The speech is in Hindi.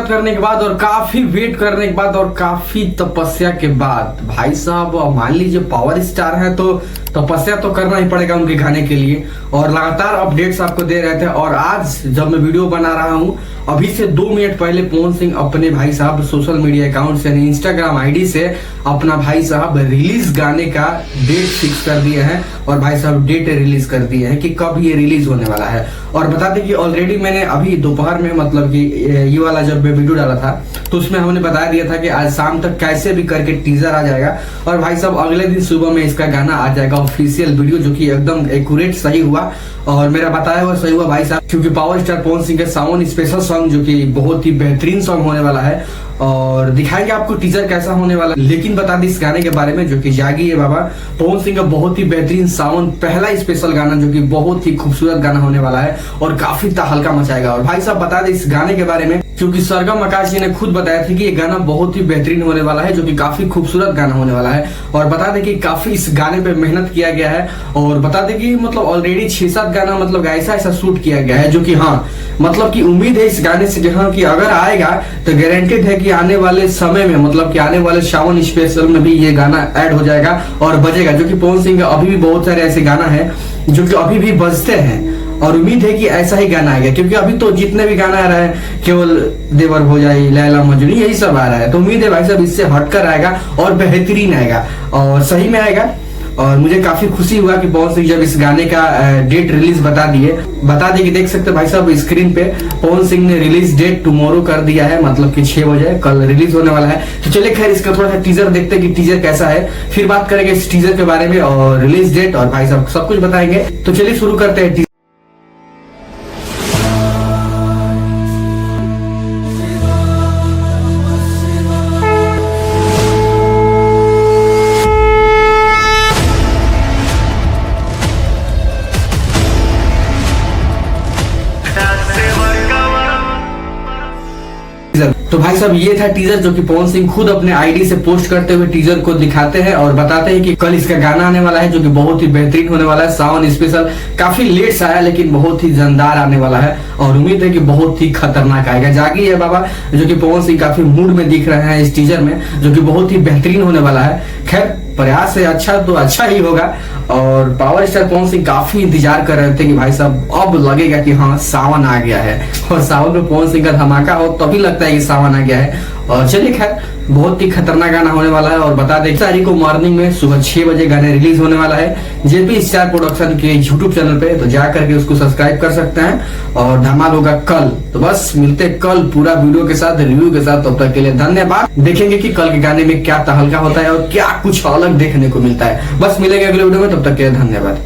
मेहनत करने के बाद और काफी वेट करने के बाद और काफी तपस्या के बाद भाई साहब मान लीजिए पावर स्टार है तो तपस्या तो करना ही पड़ेगा उनके गाने के लिए। और लगातार अपडेट्स आपको दे रहे थे। और आज जब मैं वीडियो बना रहा हूँ अभी से 2 मिनट पहले पवन सिंह अपने भाई साहब सोशल मीडिया अकाउंट से यानी इंस्टाग्राम आईडी से अपना भाई साहब रिलीज गाने का डेट फिक्स कर दिए हैं। और भाई साहब डेट रिलीज कर दिए हैं कि कब ये रिलीज होने वाला है। और बता दें कि ऑलरेडी मैंने अभी दोपहर में मतलब कि ये वाला जब मैं वीडियो डाला था तो उसमें हमने बता दिया था कि आज शाम तक कैसे भी करके टीजर आ जाएगा। और भाई साहब अगले दिन सुबह में इसका गाना आ जाएगा ऑफिशियल वीडियो, जो कि एकदम एक्यूरेट सही हुआ। और मेरा बताया हुआ सही हुआ भाई साहब, क्योंकि पावर स्टार पवन सिंह के सावन स्पेशल सॉन्ग जो कि बहुत ही बेहतरीन सॉन्ग होने वाला है। और दिखाएंगे आपको टीजर कैसा होने वाला है। लेकिन बता दी इस गाने के बारे में जो कि जागी है बाबा, पवन सिंह का बहुत ही बेहतरीन सावन पहला स्पेशल गाना जो कि बहुत ही खूबसूरत गाना होने वाला है और काफी तहलका मचाएगा। और भाई साहब बता दें इस गाने के बारे में, क्योंकि सरगम आकाश जी ने खुद बताया था कि ये गाना बहुत ही बेहतरीन होने वाला है, जो कि काफी खूबसूरत गाना होने वाला है। और बता दें कि काफी इस गाने पे मेहनत किया गया है। और बता दें कि मतलब ऑलरेडी 6-7 गाना मतलब ऐसा शूट किया गया है, जो कि हाँ मतलब कि उम्मीद है इस गाने से जहाँ की अगर आएगा तो गारंटेड है कि आने वाले समय में मतलब कि आने वाले सावन स्पेशल में भी ये गाना ऐड हो जाएगा और बजेगा। जो कि पवन सिंह का अभी भी बहुत सारे ऐसे गाना है जो कि अभी भी बजते हैं। और उम्मीद है कि ऐसा ही गाना आएगा, क्योंकि अभी तो जितने भी गाना आ रहा है केवल देवर हो जाए, लैला मजनू, यही सब आ रहा है। तो उम्मीद है भाई साहब इससे हटकर आएगा और बेहतरीन आएगा और सही में आएगा। और मुझे काफी खुशी हुआ कि पवन सिंह जब इस गाने का डेट रिलीज बता दिए कि देख सकते भाई साहब स्क्रीन पे पवन सिंह ने रिलीज डेट टुमारो कर दिया है, मतलब कि 6 बजे कल रिलीज होने वाला है। तो चलिए खैर इसका थोड़ा सा टीजर देखते हैं कि टीजर कैसा है, फिर बात करेंगे इस टीजर के बारे में और रिलीज डेट और भाई साहब सब कुछ बताएंगे। तो चलिए शुरू करते हैं। तो भाई साहब ये था टीजर, जो कि पवन सिंह खुद अपने आईडी से पोस्ट करते हुए टीजर को दिखाते हैं और बताते हैं कि कल इसका गाना आने वाला है, जो कि बहुत ही बेहतरीन होने वाला है। सावन स्पेशल काफी लेट से आया लेकिन बहुत ही जानदार आने वाला है और उम्मीद है कि बहुत ही खतरनाक आएगा। जागी है बाबा, जो कि पवन सिंह काफी मूड में दिख रहे हैं इस टीजर में, जो कि बहुत ही बेहतरीन होने वाला है। खैर प्रयास है अच्छा तो अच्छा ही होगा। और पावर स्टार पवन सिंह काफी इंतजार कर रहे थे कि भाई साहब अब लगेगा कि हाँ सावन आ गया है। और सावन में पवन सिंह का धमाका हो तभी लगता है कि सावन आ गया है। और चलिए खैर बहुत ही खतरनाक गाना होने वाला है। और बता दें तारीख को मॉर्निंग में सुबह 6 बजे गाना रिलीज होने वाला है जेपी स्टार प्रोडक्शन के यूट्यूब चैनल पे, तो जा करके उसको सब्सक्राइब कर सकते हैं। और धमाल होगा कल। तो बस मिलते कल पूरा वीडियो के साथ, रिव्यू के साथ। तब तक के लिए धन्यवाद। देखेंगे कि कल के गाने में क्या तहलका होता है और क्या कुछ अलग देखने को मिलता है। बस मिलेंगे अगले वीडियो में, तब तक के लिए धन्यवाद।